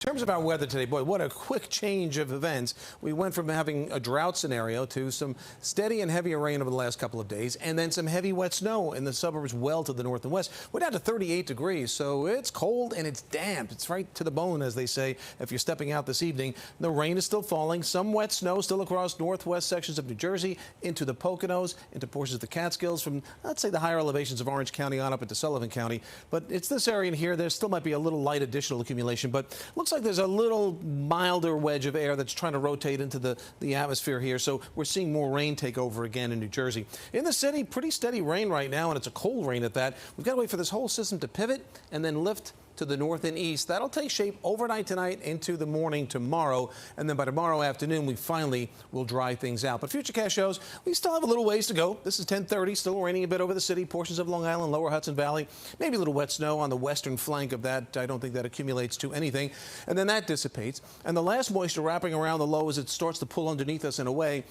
In terms of our weather today, boy, what a quick change of events. We went from having a drought scenario to some steady and heavier rain over the last couple of days, and then some heavy wet snow in the suburbs well to the north and west. We're down to 38 degrees, so it's cold and it's damp. It's right to the bone, as they say, if you're stepping out this evening. The rain is still falling. Some wet snow still across northwest sections of New Jersey, into the Poconos, into portions of the Catskills, from, let's say, the higher elevations of Orange County on up into Sullivan County. But it's this area in here. There still might be a little light additional accumulation, but looks like there's a little milder wedge of air that's trying to rotate into the atmosphere here. So we're seeing more rain take over again in New Jersey. In the city, pretty steady rain right now, and it's a cold rain at that. We've got to wait for this whole system to pivot and then lift to the north and east. That'll take shape overnight tonight into the morning tomorrow, and then by tomorrow afternoon we finally will dry things out. But Futurecast shows we still have a little ways to go. This is 10:30, still raining a bit over the city, portions of Long Island, lower Hudson Valley, maybe a little wet snow on the western flank of that. I don't think that accumulates to anything, and then that dissipates. And the last moisture wrapping around the low as it starts to pull underneath us in a way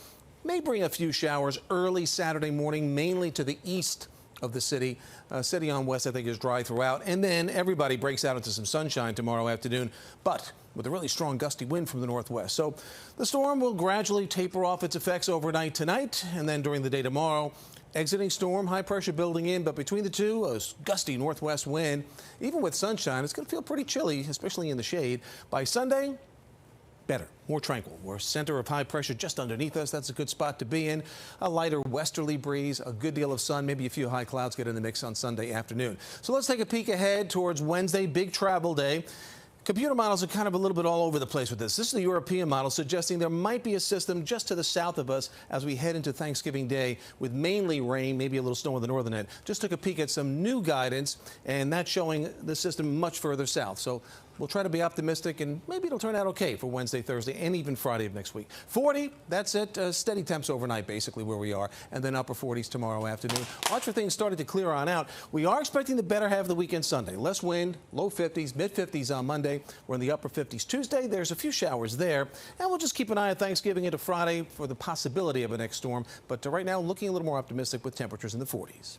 may bring a few showers early Saturday morning, mainly to the east of the city. City on west, I think, is dry throughout. And then everybody breaks out into some sunshine tomorrow afternoon, but with a really strong gusty wind from the northwest. So the storm will gradually taper off its effects overnight tonight, and then during the day tomorrow, exiting storm, high pressure building in, but between the two, a gusty northwest wind. Even with sunshine, it's going to feel pretty chilly, especially in the shade. By Sunday, better, more tranquil. We're a center of high pressure just underneath us. That's a good spot to be in. A lighter westerly breeze, a good deal of sun, maybe a few high clouds get in the mix on Sunday afternoon. So let's take a peek ahead towards Wednesday, big travel day. Computer models are kind of a little bit all over the place with this. This is the European model suggesting there might be a system just to the south of us as we head into Thanksgiving Day with mainly rain, maybe a little snow on the northern end. Just took a peek at some new guidance, and that's showing the system much further south. So we'll try to be optimistic, and maybe it'll turn out okay for Wednesday, Thursday, and even Friday of next week. 40, that's it. Steady temps overnight, basically, where we are, and then upper 40s tomorrow afternoon. Watch for things starting to clear on out. We are expecting the better half of the weekend Sunday. Less wind, low 50s, mid 50s on Monday. We're in the upper 50s Tuesday. There's a few showers there, and we'll just keep an eye on Thanksgiving into Friday for the possibility of a next storm. But right now, looking a little more optimistic with temperatures in the 40s.